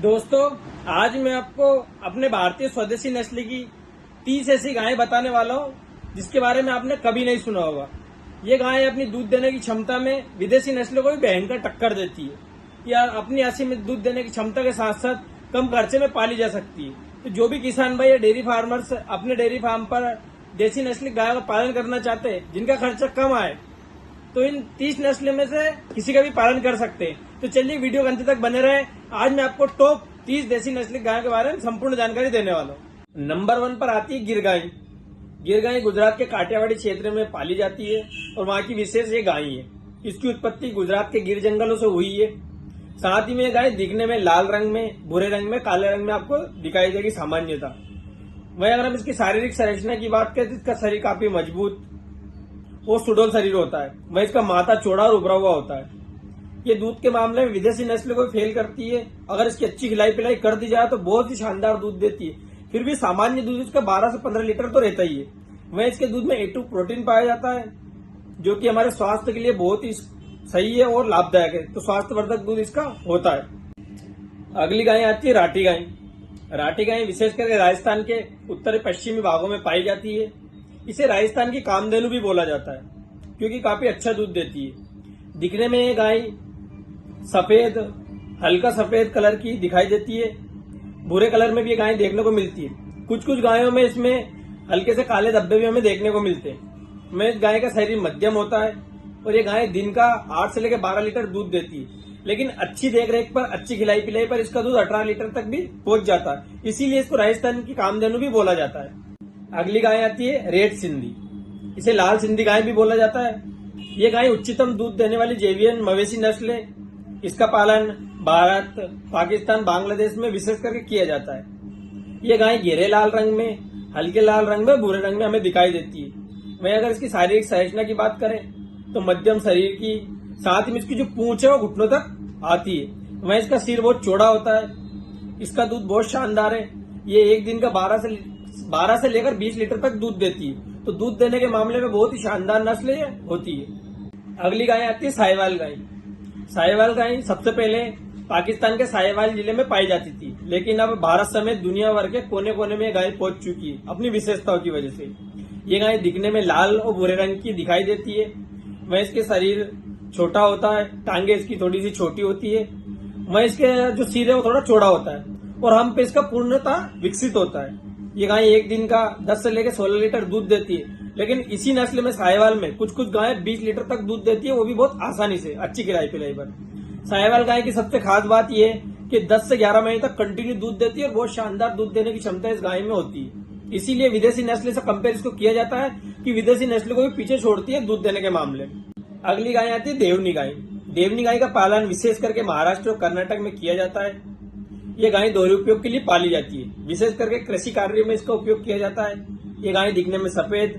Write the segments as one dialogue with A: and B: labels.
A: दोस्तों, आज मैं आपको अपने भारतीय स्वदेशी नस्ल की 30 ऐसी गायें बताने वाला हूँ जिसके बारे में आपने कभी नहीं सुना होगा। ये गायें अपनी दूध देने की क्षमता में विदेशी नस्लों को भी भयंकर टक्कर देती है। या अपनी असीम में दूध देने की क्षमता के साथ साथ कम खर्चे में पाली जा सकती है। तो जो भी किसान भाई या डेयरी फार्मर्स अपने डेयरी फार्म पर देसी नस्ली गायों का पालन करना चाहते हैं जिनका खर्चा कम आए, तो इन 30 नस्ल में से किसी का भी पालन कर सकते हैं। तो चलिए वीडियो के अंत तक बने रहे। आज मैं आपको टॉप 30 देसी नस्ली गायों के बारे में संपूर्ण जानकारी देने वाला हूँ। नंबर 1 पर आती है गिर गाय। गिर गाय गुजरात के काठियावाड़ी क्षेत्र में पाली जाती है और वहाँ की विशेष ये गाय है। इसकी उत्पत्ति गुजरात के गिर जंगलों से हुई है। साथ ही में गाय दिखने में लाल रंग में, भूरे रंग में, काले रंग में आपको दिखाई देगी सामान्यता। वहीं अगर हम इसकी शारीरिक संरचना की बात करें तो इसका शरीर काफी मजबूत और सुडौल शरीर होता है। वहीं इसका माथा चौड़ा और उभरा हुआ होता है। ये दूध के मामले में विदेशी नस्ल को फेल करती है। अगर इसकी अच्छी खिलाई पिलाई कर दी जाए तो बहुत ही शानदार दूध देती है। फिर भी सामान्य दूध इसका 12 से 15 लीटर तो रहता ही है। वहीं इसके दूध में A2 प्रोटीन पाया जाता है जो कि हमारे स्वास्थ्य के लिए बहुत ही सही है और लाभदायक है। तो स्वास्थ्यवर्धक दूध इसका होता है। अगली गाय आती है राठी गाय। राठी गाय विशेष करके राजस्थान के उत्तरी पश्चिमी भागों में पाई जाती है। इसे राजस्थान की कामधेनु भी बोला जाता है क्योंकि काफी अच्छा दूध देती है। दिखने में ये गाय सफेद, हल्का सफेद कलर की दिखाई देती है। भूरे कलर में भी ये गाय देखने को मिलती है। कुछ कुछ गायों में इसमें हल्के से काले धब्बे भी हमें देखने को मिलते हैं। में इस गाय का शरीर मध्यम होता है और ये गाय दिन का 8 से लेकर 12 लीटर दूध देती है। लेकिन अच्छी देखरेख पर, अच्छी खिलाई पिलाई पर इसका दूध 18 लीटर तक भी पहुंच जाता है। इसीलिए इसको राजस्थान की कामधेनु भी बोला जाता है। अगली गाय आती है रेड सिंधी। इसे लाल सिंधी गाय भी बोला जाता है। ये गाय उच्चतम दूध देने वाली जेवियन मवेशी नस्ल है। इसका पालन भारत, पाकिस्तान, बांग्लादेश में विशेष करके किया जाता है। ये गाय गहरे लाल रंग में, हल्के लाल रंग में, भूरे रंग में हमें दिखाई देती है। वहीं अगर इसकी शारीरिक संरचना की बात करें तो मध्यम शरीर की, साथ में इसकी जो पूंछ है वो घुटनों तक आती है। वहीं इसका सिर बहुत चौड़ा होता है। इसका दूध बहुत शानदार है। ये एक दिन का 12 से लेकर 20 लीटर तक दूध देती है। तो दूध देने के मामले में बहुत ही शानदार नस्ल होती है। अगली गाय आती है साहिवाल गाय। साहिवाल गाय सबसे पहले पाकिस्तान के साहिवाल जिले में पाई जाती थी, लेकिन अब भारत समेत दुनिया भर के कोने कोने में गाय पहुंच चुकी है अपनी विशेषताओं की वजह से। ये गाय दिखने में लाल और भूरे रंग की दिखाई देती है। वह इसके शरीर छोटा होता है, टांगे इसकी थोड़ी सी छोटी होती है। वह इसके जो सिर है वो थोड़ा चौड़ा होता है और हम पे इसका पूर्णतः विकसित होता है। ये गाय एक दिन का 10 से लेकर 16 लीटर दूध देती है। लेकिन इसी नस्ल में साहिवाल में कुछ कुछ गाय 20 लीटर तक दूध देती है, वो भी बहुत आसानी से, अच्छी खिलाई पिलाई पर। साहिवाल गाय की सबसे खास बात यह है कि 10 से 11 महीने तक कंटिन्यू दूध देती है और बहुत शानदार दूध देने की क्षमता इस गाय में होती है। इसीलिए विदेशी नस्ल से कंपेयर इसको किया जाता है कि विदेशी नस्ल को भी पीछे छोड़ती है दूध देने के मामले में। अगली गाय आती है देवनी गाय। देवनी गाय का पालन विशेष करके महाराष्ट्र और कर्नाटक में किया जाता है। ये गाय दोहरे उपयोग के लिए पाली जाती है। विशेष करके कृषि कार्य में इसका उपयोग किया जाता है। ये गाय दिखने में सफेद,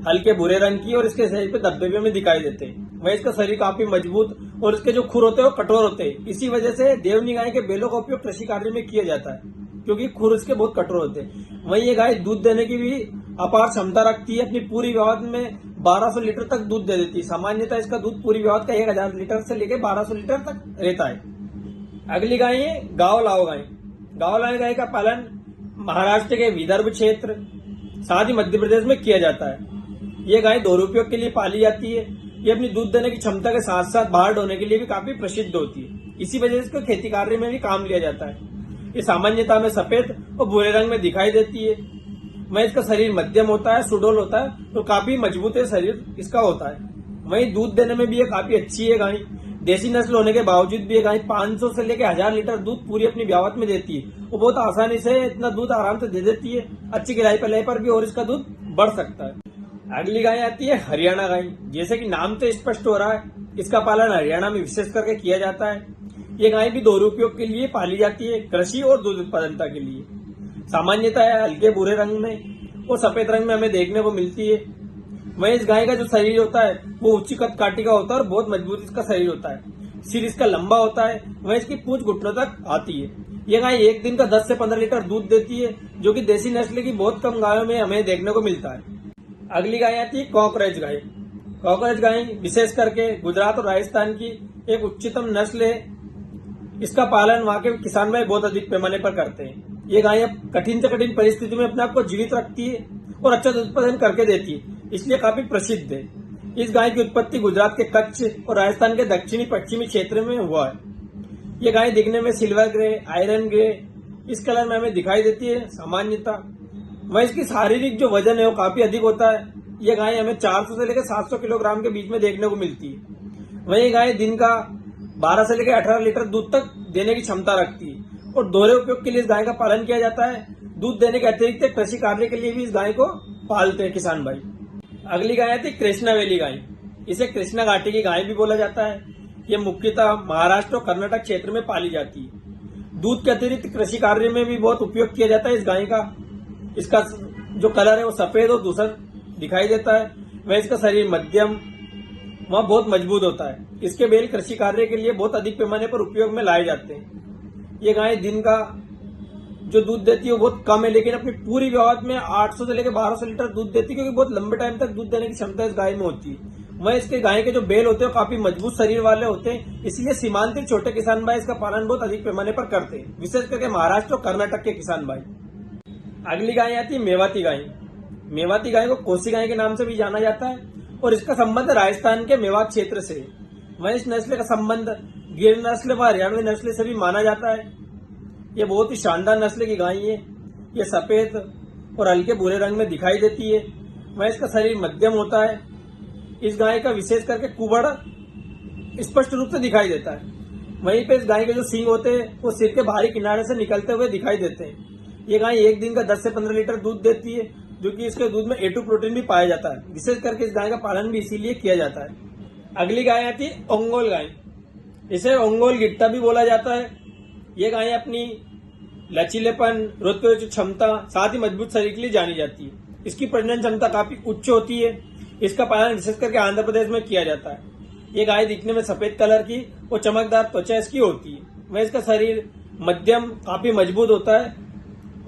A: हल्के भूरे रंग की और इसके शरीर पे धब्बे भी हमें दिखाई देते हैं। वह इसका शरीर काफी मजबूत और इसके जो खुर होते हैं वो कठोर होते हैं। इसी वजह से देवनी गाय के बैलों का उपयोग कृषि कार्य में किया जाता है क्योंकि खुर इसके बहुत कठोर होते हैं। वहीं ये गाय दूध देने की भी अपार क्षमता रखती है। अपनी पूरी व्यवहार में 1200 लीटर तक दूध दे देती है। सामान्यतः इसका दूध पूरी व्यवहार का 1000 लीटर से लेकर 1200 लीटर तक रहता है। अगली गाय है गावलाव गाय। गावलाव गाय का पालन महाराष्ट्र के विदर्भ क्षेत्र, साथ ही मध्य प्रदेश में किया जाता है। ये गाय दोहरे उपयोग के लिए पाली जाती है। ये अपनी दूध देने की क्षमता के साथ साथ बाहर ढोने के लिए भी काफी प्रसिद्ध होती है। इसी वजह से इसको खेती कार्य में भी काम लिया जाता है। ये सामान्यतः में सफेद और भूरे रंग में दिखाई देती है। वहीं इसका शरीर मध्यम होता है, सुडौल होता है और काफी मजबूत है शरीर इसका होता है। वहीं दूध देने में भी ये काफी अच्छी है गाय। देसी नस्ल होने के बावजूद भी ये गाय 500 से लेकर 1000 लीटर दूध पूरी अपनी ब्यावत में देती है। वो बहुत आसानी से इतना दूध आराम से दे देती है। अच्छी खिलाई पिलाई पर भी और इसका दूध बढ़ सकता है। अगली गाय आती है हरियाणा गाय। जैसे कि नाम से स्पष्ट हो रहा है, इसका पालन हरियाणा में विशेष करके किया जाता है। ये गाय भी दोहरे उपयोग के लिए पाली जाती है, कृषि और दूध उत्पादनता के लिए। सामान्यतः हल्के भूरे रंग में और सफेद रंग में हमें देखने को मिलती है। वहीं इस गाय का जो शरीर होता है वो उच्च कद काठी का होता है और बहुत मजबूत इसका शरीर होता है। सिर इसका लंबा होता है। वहीं इसकी पूंछ घुटनों तक आती है। ये गाय एक दिन का 10 से 15 लीटर दूध देती है, जो कि देसी नस्ल की बहुत कम गायों में हमें देखने को मिलता है। अगली गाय आती है कॉकरेज गाय। कॉकरेज गाय विशेष करके गुजरात और राजस्थान की एक उच्चतम नस्ल है। इसका पालन वहाँ के किसान भाई बहुत अधिक पैमाने पर करते हैं। ये गाय अब कठिन से कठिन परिस्थिति में अपने आप को जीवित रखती है और अच्छा दूध उत्पादन करके देती है, इसलिए काफी प्रसिद्ध है। इस गाय की उत्पत्ति गुजरात के कच्छ और राजस्थान के दक्षिणी पश्चिमी क्षेत्र में हुआ है। ये गाय दिखने में सिल्वर ग्रे, आयरन ग्रे इस कलर में हमें दिखाई देती है सामान्यता। वह इसकी शारीरिक जो वजन है वो काफी अधिक होता है। यह गाय हमें 400 से लेकर 700 किलोग्राम के बीच में देखने को मिलती है। वही गाय दिन का 12 से लेकर 18 लीटर दूध तक देने की क्षमता रखती है और दोहरे उपयोग के लिए इस गाय का पालन किया जाता है। दूध देने के अतिरिक्त कृषि कार्य के लिए भी इस गाय को पालते हैं किसान भाई। अगली गाय आती है कृष्णा वैली गाय। इसे कृष्णा घाटी की गाय भी बोला जाता है। ये मुख्यतः महाराष्ट्र और कर्नाटक क्षेत्र में पाली जाती है। दूध के अतिरिक्त कृषि कार्य में भी बहुत उपयोग किया जाता है इस गाय का। इसका जो कलर है वो सफेद और धूसर दिखाई देता है। वह इसका शरीर मध्यम वह बहुत मजबूत होता है। इसके बैल कृषि कार्य के लिए बहुत अधिक पैमाने पर उपयोग में लाए जाते हैं। ये गाय दिन का जो दूध देती है वो बहुत कम है, लेकिन अपनी पूरी व्यवहार में 800 से लेकर 1200 लीटर दूध देती है, क्योंकि बहुत लंबे टाइम तक दूध देने की क्षमता इस गाय में होती है। वह इसके गाय के जो बैल होते हैं काफी मजबूत शरीर वाले होते हैं, इसलिए सीमांतिक छोटे किसान भाई इसका पालन बहुत अधिक पैमाने पर करते हैं, विशेष करके महाराष्ट्र और कर्नाटक के किसान भाई। अगली गाय आती है मेवाती गाय। मेवाती गाय को कोसी गाय के नाम से भी जाना जाता है और इसका संबंध राजस्थान के मेवात क्षेत्र से। वह इस नस्ल का संबंध गिर नस्ल व हरियाणवी नस्ल से भी माना जाता है। ये बहुत ही शानदार नस्ल की गाय है। ये सफेद और हल्के भूरे रंग में दिखाई देती है। वह इसका शरीर मध्यम होता है। इस गाय का विशेष करके कुबड़ स्पष्ट रूप से दिखाई देता है। वहीं पे इस गाय के जो सींग होते हैं वो सिर के बाहरी किनारे से निकलते हुए दिखाई देते हैं। ये गाय एक दिन का 10 से 15 लीटर दूध देती है, जो कि इसके दूध में A2 प्रोटीन भी पाया जाता है। विशेष करके इस गाय का पालन भी इसीलिए किया जाता है। अगली गाय आती है ओंगोल गाय। इसे ओंगोल गिट्टा भी बोला जाता है। ये गाय अपनी लचीलेपन, रोग प्रतिरोधक क्षमता, साथ ही मजबूत शरीर के लिए जानी जाती है। इसकी प्रजनन क्षमता काफी उच्च होती है। इसका पालन विशेष करके आंध्र प्रदेश में किया जाता है। ये गाय दिखने में सफेद कलर की और चमकदार त्वचा इसकी होती है। वह इसका शरीर मध्यम काफी मजबूत होता है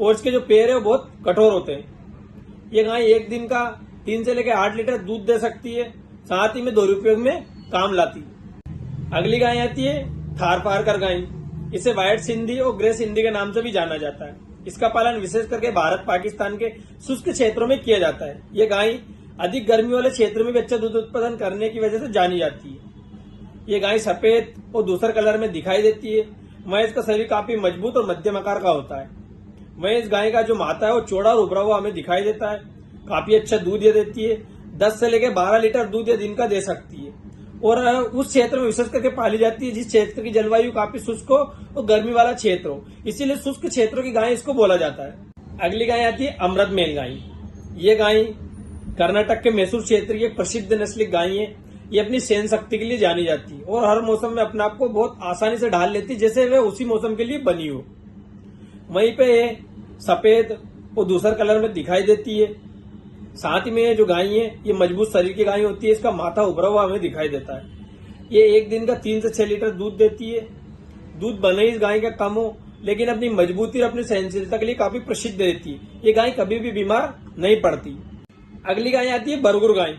A: और इसके जो पैर है वो बहुत कठोर होते हैं। ये गाय एक दिन का 3 से लेकर 8 लीटर दूध दे सकती है, साथ ही में दोहरे उपयोग में काम लाती है। अगली गाय आती है थारपारकर गाय। इसे व्हाइट सिंधी और ग्रे सिंधी के नाम से भी जाना जाता है। इसका पालन विशेष करके भारत पाकिस्तान के शुष्क क्षेत्रों में किया जाता है। ये गाय अधिक गर्मी वाले क्षेत्र में भी अच्छा दूध उत्पादन करने की वजह से जानी जाती है। ये गाय सफेद और धूसर कलर में दिखाई देती है। वह इसका शरीर काफी मजबूत और मध्यम आकार का होता है। वह इस गाय का जो माथा है वो चौड़ा और उभरा हुआ हमें दिखाई देता है। काफी अच्छा दूध ये देती है। 10 से लेकर 12 लीटर दूध ये दिन का दे सकती है और उस क्षेत्र में विशेष करके पाली जाती है जिस क्षेत्र की जलवायु काफी शुष्क हो और गर्मी वाला क्षेत्र हो, इसीलिए शुष्क क्षेत्रों की गाय इसको बोला जाता है। अगली गाय आती है अमृत मेल गाय। ये गाय कर्नाटक के मैसूर क्षेत्र की एक प्रसिद्ध नस्ल की गाय है। ये अपनी सहन शक्ति के लिए जानी जाती है और हर मौसम में अपने आप को बहुत आसानी से ढाल लेती है, जैसे वह उसी मौसम के लिए बनी हो। वहीं पे ये सफेद और धूसर कलर में दिखाई देती है। साथ ही में ये जो गाय है ये मजबूत शरीर की गाय होती है। इसका माथा उभरा हुआ हमें दिखाई देता है। ये एक दिन का 3 से 6 लीटर दूध देती है। दूध भले ही इस गाय का कम हो, लेकिन अपनी मजबूती और अपनी सहनशीलता के लिए काफी प्रसिद्ध रहती है। ये गाय कभी भी बीमार नहीं पड़ती। अगली गाय आती है बरगुर गाय।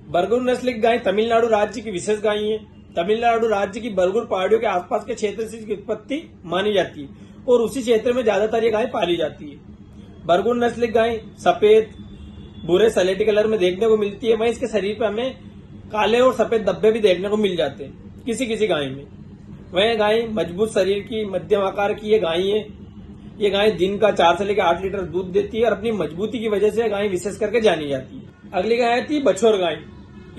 A: बरगुर नस्ल की गाय तमिलनाडु राज्य की विशेष गाय है। तमिलनाडु राज्य की बरगुर पहाड़ियों के आसपास के क्षेत्र से इसकी उत्पत्ति मानी जाती है और उसी क्षेत्र में ज्यादातर ये गाय पाली जाती है। बरगुर नस्ल की गाय सफेद भूरे सलेटी कलर में देखने को मिलती है। वहीं इसके शरीर पर हमें काले और सफेद धब्बे भी देखने को मिल जाते हैं किसी किसी गाय में। वह गाय मजबूत शरीर की मध्यम आकार की ये गाय है। ये गाय दिन का 4 से लेकर 8 लीटर दूध देती है और अपनी मजबूती की वजह से गाय विशेष करके जानी जाती है। अगली गाय आती है बछौर गाय।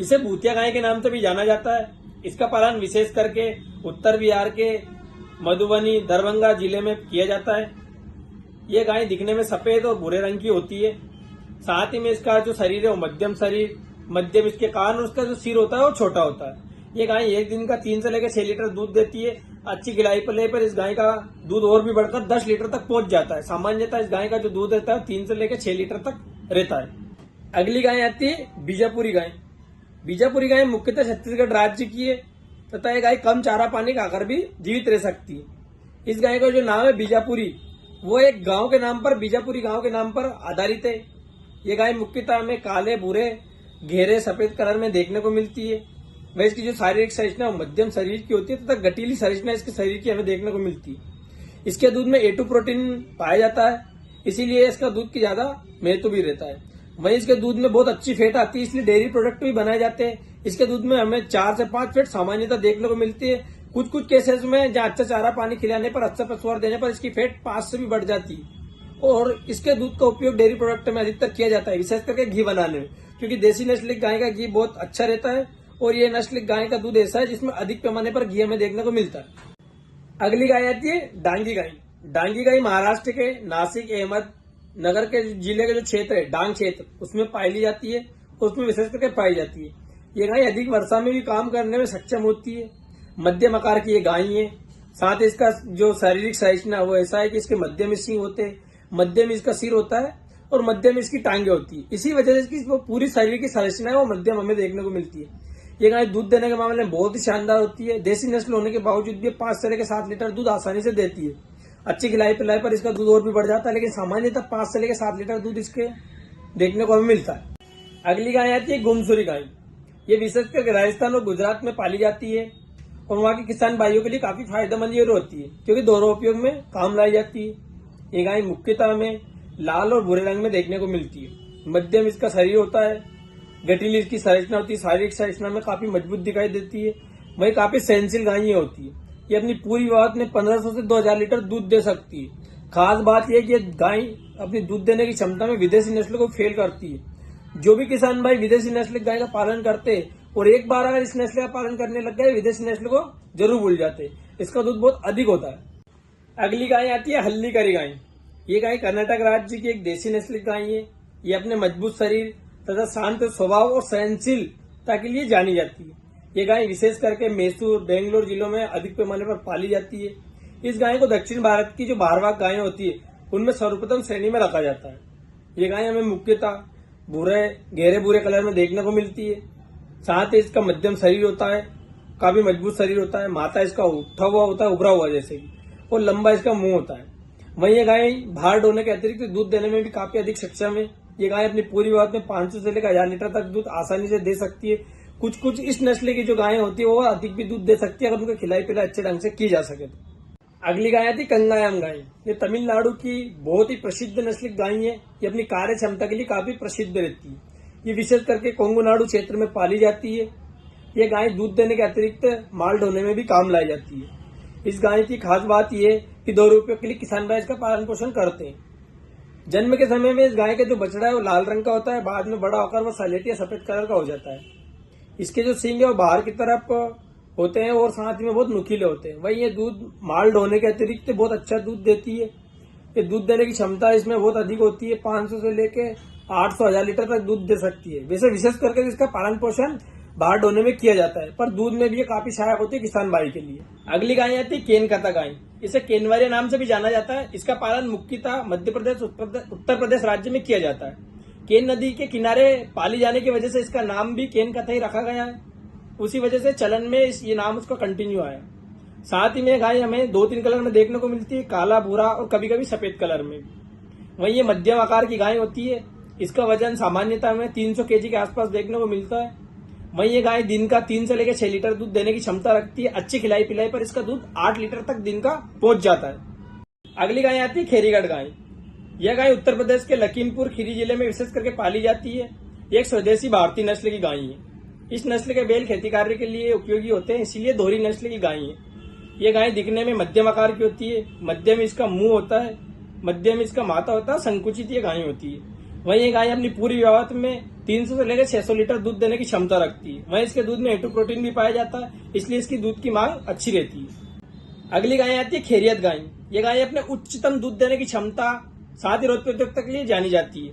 A: इसे भूतिया गाय के नाम से भी जाना जाता है। इसका पालन विशेष करके उत्तर बिहार के मधुबनी, दरभंगा जिले में किया जाता है। ये गाय दिखने में सफेद और भूरे रंग की होती है। साथ ही में इसका जो शरीर है वो मध्यम इसके कान और उसका जो सिर होता है वो छोटा होता है। ये गाय एक दिन का 3 से लेकर 6 लीटर दूध देती है। अच्छी खिलाई पले पर इस गाय का दूध और भी बढ़कर 10 लीटर तक पहुंच जाता है। सामान्यतः इस गाय का जो दूध रहता है 3 से लेकर 6 लीटर तक रहता है। अगली गाय आती है बीजापुरी गाय। बीजापुरी गाय मुख्यतः छत्तीसगढ़ राज्य की है तथा यह गाय कम चारा पानी खाकर भी जीवित रह सकती है। इस गाय का जो नाम है बीजापुरी, वो एक गांव के नाम पर, बीजापुरी गांव के नाम पर आधारित है। ये गाय मुख्यतः हमें काले, भूरे, घेरे, सफेद कलर में देखने को मिलती है। वह इसकी जो शारीरिक संरचना मध्यम शरीर की होती है तथा गटीली संरचना इसके शरीर की हमें देखने को मिलती है। इसके दूध में A2 प्रोटीन पाया जाता है, इसीलिए इसका दूध की ज्यादा महत्व भी रहता है। वहीं इसके दूध में बहुत अच्छी फैट आती है, इसलिए डेयरी प्रोडक्ट भी बनाए जाते हैं। इसके दूध में हमें 4 से 5 फैट सामान्यतः देखने को मिलती है। कुछ कुछ केसेस में जहाँ अच्छा चारा पानी खिलाने पर, अच्छा पशुआहार देने पर इसकी फैट 5 से भी बढ़ जाती है। और इसके दूध का उपयोग डेयरी प्रोडक्ट में अधिकतर किया जाता है, विशेष करके घी बनाने में, क्योंकि देसी नस्ल की गाय का घी बहुत अच्छा रहता है और ये नस्ल गाय का दूध ऐसा है जिसमें अधिक पैमाने पर घी हमें देखने को मिलता है। अगली गाय आती है डांगी गाय। डांगी गाय महाराष्ट्र के नासिक, अहमदनगर के जिले के जो क्षेत्र है, डांग क्षेत्र, उसमें पाई जाती है, उसमें विशेष करके पाई जाती है। ये गाय अधिक वर्षा में भी काम करने में सक्षम होती है। मध्यम आकार की ये गाय है। साथ ही इसका जो शारीरिक संरचना वो ऐसा है कि इसके मध्यम सींग होते हैं, मध्यम इसका सिर होता है और मध्यम इसकी टांगे होती है। इसी वजह से इसकी वो पूरी शरीर की संरचना है वो मध्यम हमें देखने को मिलती है। ये गाय दूध देने के मामले में बहुत ही शानदार होती है। देसी नस्ल होने के बावजूद भी 5 से 7 लीटर दूध आसानी से देती है। अच्छी खिलाई पिलाई पर इसका दूध और भी बढ़ जाता है, लेकिन सामान्यतः 5 से 7 लीटर दूध इसके देखने को हमें मिलता है। अगली गाय आती है गुमसुरी गाय। ये विशेषकर राजस्थान और गुजरात में पाली जाती है और वहाँ के किसान भाइयों के लिए काफी फायदेमंद ये होती है, क्योंकि दोनों उपयोग में काम लाई जाती है। ये गाय मुख्यतः हमें लाल और भूरे रंग में देखने को मिलती है। मध्यम इसका शरीर होता है, गठीली इसकी संरचना होती है, शारीरिक संरचना में काफी मजबूत दिखाई देती है। वही काफी सहनशील गाय होती है। ये अपनी पूरी विवाह में 1500 से 2000 लीटर दूध दे सकती है। खास बात यह कि गाय अपनी दूध देने की क्षमता में विदेशी नस्ल को फेल करती है। जो भी किसान भाई विदेशी नस्ल गाय का पालन करते हैं और एक बार अगर इस नस्ल का पालन करने लग गए, विदेशी नस्ल को जरूर भूल जाते। इसका दूध बहुत अधिक होता है। अगली गाय आती है हल्लीकरी गाय। ये गाय कर्नाटक राज्य की एक देसी नस्ल की गाय है। ये अपने मजबूत शरीर तथा शांत स्वभाव और सहनशीलता के लिए जानी जाती है। ये गाय विशेष करके मैसूर, बेंगलोर जिलों में अधिक पैमाने पर पाली जाती है। इस गाय को दक्षिण भारत की जो भारवाहक गायें होती है उनमें सर्वप्रथम श्रेणी में रखा जाता है। ये गाय हमें मुख्यतः भूरे, गहरे भूरे कलर में देखने को मिलती है। साथ ही इसका मध्यम शरीर होता है, काफी मजबूत शरीर होता है। माथा इसका उठा हुआ होता है, उभरा हुआ जैसे कि, और लंबा इसका मुंह होता है। वहीं ये गाय भार ढोने के अतिरिक्त दूध देने में भी काफी अधिक सक्षम है। ये गाय अपनी पूरी विवाह में 500 से लेकर 1000 लीटर तक दूध आसानी से दे सकती है। कुछ कुछ इस नस्ल की जो गायें होती है वो अधिक भी दूध दे सकती है अगर उनकी खिलाई पिलाई अच्छे ढंग से की जा सके तो। अगली गाय आती कंगायम गाय। ये तमिलनाडु की बहुत ही प्रसिद्ध नस्ल की गाय है। ये अपनी कार्य क्षमता के लिए काफी प्रसिद्ध रहती है। ये विशेष करके कोंगुनाडु क्षेत्र में पाली जाती है। ये गाय दूध देने के अतिरिक्त माल ढोने में भी काम लाई जाती है। इस गाय की खास बात यह है कि 2 रुपयों के लिए किसान भाई इसका पालन पोषण करते हैं। जन्म के समय में इस गाय का जो बछड़ा है वो लाल रंग का होता है, बाद में बड़ा होकर वो सलेटी या सफेद कलर का हो जाता है। इसके जो सींग है वो बाहर की तरफ होते हैं और साथ में बहुत नुकीले होते हैं। वही ये दूध माल ढोने के अतिरिक्त बहुत अच्छा दूध देती है। ये दूध देने की क्षमता इसमें बहुत अधिक होती है, 500 से लेके 800-1000 लीटर तक दूध दे सकती है। वैसे विशेष करके इसका पालन पोषण बाहर ढोने में किया जाता है, पर दूध में भी ये काफी सहायक होती है किसान भाई के लिए। अगली गाय आती है केनकथा गाय। इसे केनवारिया नाम से भी जाना जाता है। इसका पालन मुख्यतः मध्य प्रदेश, उत्तर प्रदेश राज्य में किया जाता है। केन नदी के किनारे पाली जाने की वजह से इसका नाम भी केनकथा ही रखा गया है। उसी वजह से चलन में ये नाम उसका कंटिन्यू आया। साथ ही में गाय हमें 2-3 कलर में देखने को मिलती है, काला, भूरा और कभी कभी सफेद कलर में। वहीं ये मध्यम आकार की गाय होती है। इसका वजन सामान्यतः हमें 300 kg के आसपास देखने को मिलता है। वहीं ये गाय दिन का 3 से लेकर 6 लीटर दूध देने की क्षमता रखती है। अच्छी खिलाई पिलाई पर इसका दूध 8 लीटर तक दिन का पहुंच जाता है। अगली गाय आती है खेरीगढ़ गाय। यह गाय उत्तर प्रदेश के लखीमपुर खीरी जिले में विशेष करके पाली जाती है। ये एक स्वदेशी भारतीय नस्ल की गाय है। इस नस्ल के बैल खेती कार्य के लिए उपयोगी होते हैं, इसीलिए दोहरी नस्ल की गाय है। ये गाय दिखने में मध्यम आकार की होती है। मध्यम इसका मुंह होता है, मध्यम इसका माथा होता है, संकुचित ये गाय होती है। वहीं ये गाय अपनी पूरी विवाह में 300 से लेकर 600 लीटर दूध देने की क्षमता रखती है। वहीं इसके दूध में A2 प्रोटीन भी पाया जाता है, इसलिए इसकी दूध की मांग अच्छी रहती है। अगली गाय आती है खैरियत गाय। ये गाय अपने उच्चतम दूध देने की क्षमता, साथ ही रोग प्रतिरोधकता के लिए जानी जाती है।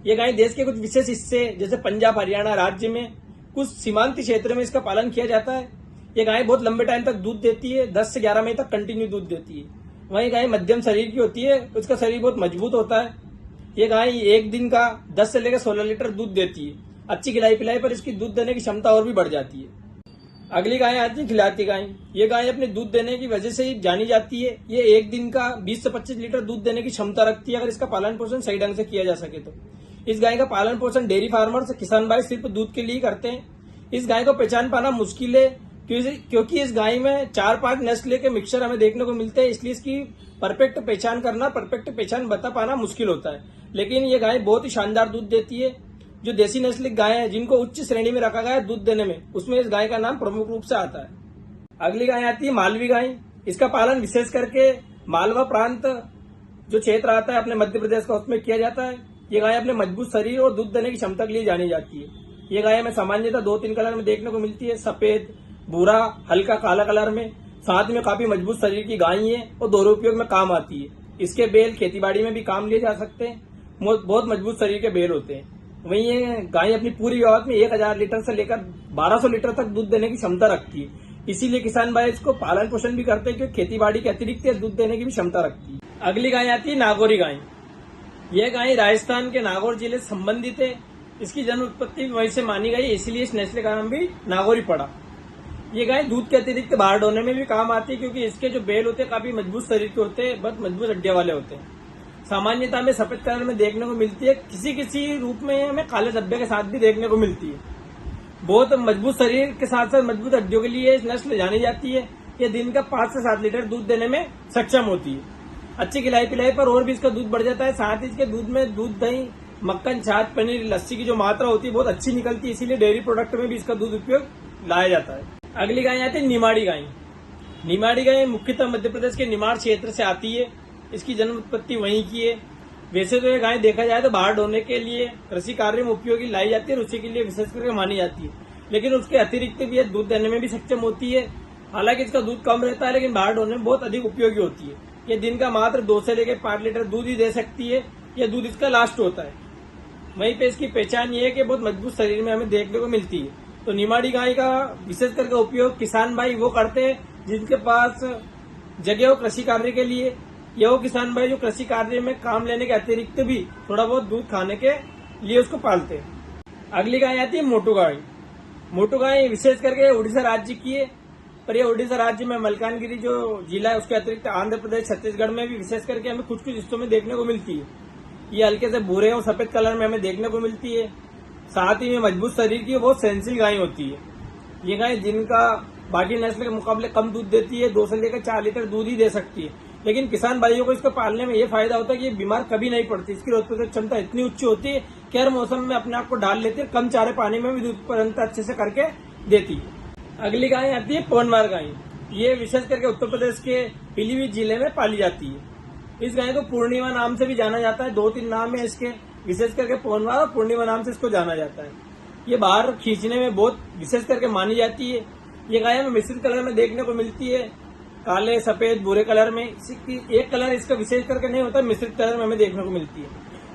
A: ये गाय देश के कुछ विशेष हिस्से जैसे पंजाब, हरियाणा राज्य में कुछ सीमांती क्षेत्र में इसका पालन किया जाता है। ये गाय बहुत लंबे टाइम तक दूध देती है, 10 से 11 महीने तक कंटिन्यू दूध देती है। वहीं गाय मध्यम शरीर की होती है, उसका शरीर बहुत मजबूत होता है। ये गाय एक दिन का 10 से लेकर 16 लीटर दूध देती है। अच्छी खिलाई पिलाई पर इसकी दूध देने की क्षमता और भी बढ़ जाती है। अगली गाय आती है खिलाती गाय। ये गाय अपने दूध देने की वजह से ही जानी जाती है। ये एक दिन का 20 से 25 लीटर दूध देने की क्षमता रखती है, अगर इसका पालन पोषण सही ढंग से किया जा सके तो। इस गाय का पालन पोषण डेयरी फार्मर्स, किसान भाई सिर्फ दूध के लिए करते हैं। इस गाय को पहचान पाना मुश्किल है क्योंकि इस गाय में 4-5 नस्ल के मिक्सचर हमें देखने को मिलते हैं, इसलिए इसकी परफेक्ट पहचान बता पाना मुश्किल होता है। लेकिन ये गाय बहुत ही शानदार दूध देती है। जो देसी नस्ल की गाय है जिनको उच्च श्रेणी में रखा गया है दूध देने में, उसमें इस गाय का नाम प्रमुख रूप से आता है। अगली गाय आती है मालवी गाय। इसका पालन विशेष करके मालवा प्रांत जो क्षेत्र आता है अपने मध्य प्रदेश का, उसमें किया जाता है। ये गाय अपने मजबूत शरीर और दूध देने की क्षमता के लिए जानी जाती है। ये गाय हमें सामान्यतः 2-3 कलर में देखने को मिलती है, सफेद, भूरा, हल्का काला कलर में। साथ में काफी मजबूत शरीर की गाय है और दोनों उपयोग में काम आती है। इसके बेल खेतीबाड़ी में भी काम लिए जा सकते हैं, बहुत मजबूत शरीर के बेल होते हैं। वहीं ये गाय अपनी पूरी व्यवहार में 1000 लीटर से लेकर 1200 लीटर तक दूध देने की क्षमता रखती है। इसीलिए किसान भाई इसको पालन पोषण भी करते हैं क्योंकि खेतीबाड़ी के अतिरिक्त दूध देने की भी क्षमता रखती है। अगली गाय आती है नागौरी गाय। यह गाय राजस्थान के नागौर जिले से संबंधित है। इसकी जन्म उत्पत्ति वहीं से मानी गई, इसलिए इस नस्ल का नाम भी नागौरी पड़ा। ये गाय दूध के अतिरिक्त बाहर ढोने में भी काम आती है क्योंकि इसके जो बैल होते हैं काफी मजबूत शरीर के होते हैं, बहुत मजबूत हड्डियां वाले होते हैं। सामान्यतः में सफेद कलर में देखने को मिलती है, किसी रूप में हमें काले धब्बे के साथ भी देखने को मिलती है। बहुत मजबूत शरीर के साथ साथ मजबूत हड्डियों के लिए इस नस्ल जानी जाती है। ये दिन का 5 से 7 लीटर दूध देने में सक्षम होती है। अच्छी खिलाई पिलाई पर और भी इसका दूध बढ़ जाता है। साथ ही इसके दूध में दूध, दही, मक्खन, छाछ, पनीर, लस्सी की जो मात्रा होती है बहुत अच्छी निकलती है, इसीलिए डेयरी प्रोडक्ट में भी इसका दूध उपयोग लाया जाता है। अगली गाय आती है निमाड़ी गाय। निमाड़ी गाय मुख्यतः मध्य प्रदेश के निमाड़ क्षेत्र से आती है। इसकी जन्म उत्पत्ति वहीं की है। वैसे तो ये गाय देखा जाए तो बाहर ढोने के लिए, कृषि कार्य में उपयोगी लाई जाती है, उसी के लिए विशेष करके मानी जाती है। लेकिन उसके अतिरिक्त भी ये दूध देने में भी सक्षम होती है। हालांकि इसका दूध कम रहता है लेकिन बाहर ढोने में बहुत अधिक उपयोगी होती है। ये दिन का मात्र 2 से लेकर 5 लीटर दूध ही दे सकती है। यह दूध इसका लास्ट होता है। वहीं पे इसकी पहचान ये है कि बहुत मजबूत शरीर में हमें देखने को मिलती है। तो निमाड़ी गाय का विशेष करके उपयोग किसान भाई वो करते हैं जिनके पास जगह हो कृषि कार्य के लिए, या वो किसान भाई जो कृषि कार्य में काम लेने के अतिरिक्त भी थोड़ा बहुत दूध खाने के लिए उसको पालते हैं। अगली गाय आती है मोटू गाय। मोटू गाय विशेष करके उड़ीसा राज्य की है, पर यह उड़ीसा राज्य में मलकानगिरी जो जिला है उसके अतिरिक्त आंध्र प्रदेश, छत्तीसगढ़ में भी विशेष करके हमें कुछ हिस्सों में देखने को मिलती है। ये हल्के से भूरे और सफेद कलर में हमें देखने को मिलती है। साथ ही में मजबूत शरीर की बहुत सेंसिल गाय होती है। ये गाय जिनका बाकी नस्ल के मुकाबले कम दूध देती है, 2 से लेकर 4 लीटर दूध ही दे सकती है। लेकिन किसान भाइयों को इसको पालने में ये फायदा होता है कि ये बीमार कभी नहीं पड़ती। इसकी रोग प्रतिरोधक क्षमता इतनी उच्च होती है कि हर मौसम में अपने आप को डाल लेती है, कम चारे पानी में भी दूध उत्पादन अच्छे से करके देती है। अगली गाय आती है पवनवार गाय। ये विशेष करके उत्तर प्रदेश के पीलीभीत जिले में पाली जाती है। इस गाय को पूर्णिमा नाम से भी जाना जाता है। 2-3 नाम है इसके, विशेष करके पवनवार और पूर्णिमा नाम से इसको जाना जाता है। ये बाहर खींचने में बहुत विशेष करके मानी जाती है। ये गाय हमें मिश्रित कलर में देखने को मिलती है, काले, सफेद, भूरे कलर में। एक कलर इसका विशेष करके नहीं होता, मिश्रित कलर में हमें देखने को मिलती है।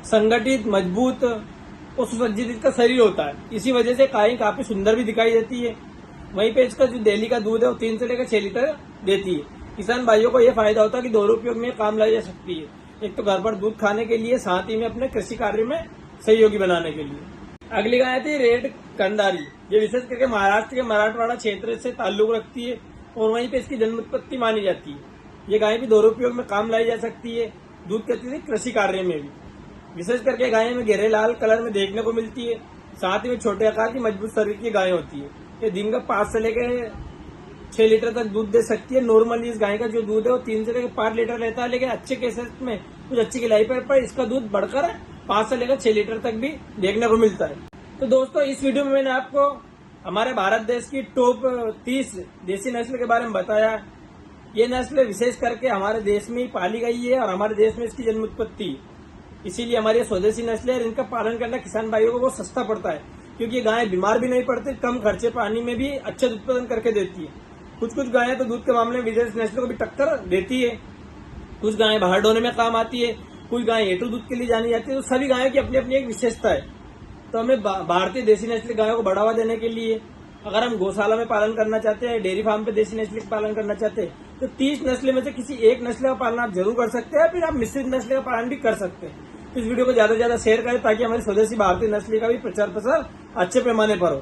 A: संगठित, मजबूत और सुसज्जित इसका शरीर होता है, इसी वजह से गाय काफी सुंदर भी दिखाई देती है। वहीं पे इसका जो डेली का दूध है वो 3 से लेकर 6 लीटर देती है। किसान भाइयों को यह फायदा होता है कि दोनों उपयोग में काम लाई जा सकती है, एक तो घर पर दूध खाने के लिए, साथ ही में अपने कृषि कार्य में सहयोगी बनाने के लिए। अगली गाय आती है रेड कंडारी। ये विशेष करके महाराष्ट्र के मराठवाड़ा क्षेत्र से ताल्लुक रखती है और वहीं पे इसकी जन्म उत्पत्ति मानी जाती है। ये गाय भी दोनों उपयोग में काम लाई जा सकती है, दूध के अतिरिक्त कृषि कार्य में भी। विशेष करके गाय में गहरे लाल कलर में देखने को मिलती है। साथ ही में छोटे आकार की मजबूत शरीर की गाय होती है। ये दिन का 5 से लेकर 6 लीटर तक दूध दे सकती है। नॉर्मली इस गाय का जो दूध है वो 3 से लेकर 5 लीटर रहता है, लेकिन अच्छे केसेस में कुछ अच्छी खिलाई पर इसका दूध बढ़कर 5 से लेकर 6 लीटर तक भी देखने को मिलता है। तो दोस्तों, इस वीडियो में मैंने आपको हमारे भारत देश की टॉप 30 देसी नस्ल के बारे में बताया। ये नस्ल विशेष करके हमारे देश में ही पाली गई है और हमारे देश में इसकी जन्म उत्पत्ति, इसीलिए हमारी स्वदेशी नस्ल है और इनका पालन करना किसान भाइयों को बहुत सस्ता पड़ता है, क्योंकि ये गायें बीमार भी नहीं पड़ती, कम खर्चे पानी में भी अच्छा दूध उत्पादन करके देती है। कुछ गायें तो दूध के मामले में विदेशी नस्लों को भी टक्कर देती है। कुछ गायें बाहर ढोने में काम आती है, कुछ गायें हेतु दूध के लिए जानी जाती है। तो सभी गायों की अपनी अपनी एक विशेषता है। तो हमें भारतीय देसी नस्ली गायों को बढ़ावा देने के लिए, अगर हम गौशाला में पालन करना चाहते हैं, डेयरी फार्म पे देसी नस्ल का पालन करना चाहते हैं, तो 30 नस्ल में से किसी एक नस्ल का पालन आप जरूर कर सकते हैं, फिर आप मिश्रित नस्ल का पालन भी कर सकते हैं। इस वीडियो को ज्यादा से ज्यादा शेयर करें ताकि हमारी स्वदेशी भारतीय नस्ल का भी प्रचार प्रसार अच्छे पैमाने पर हो।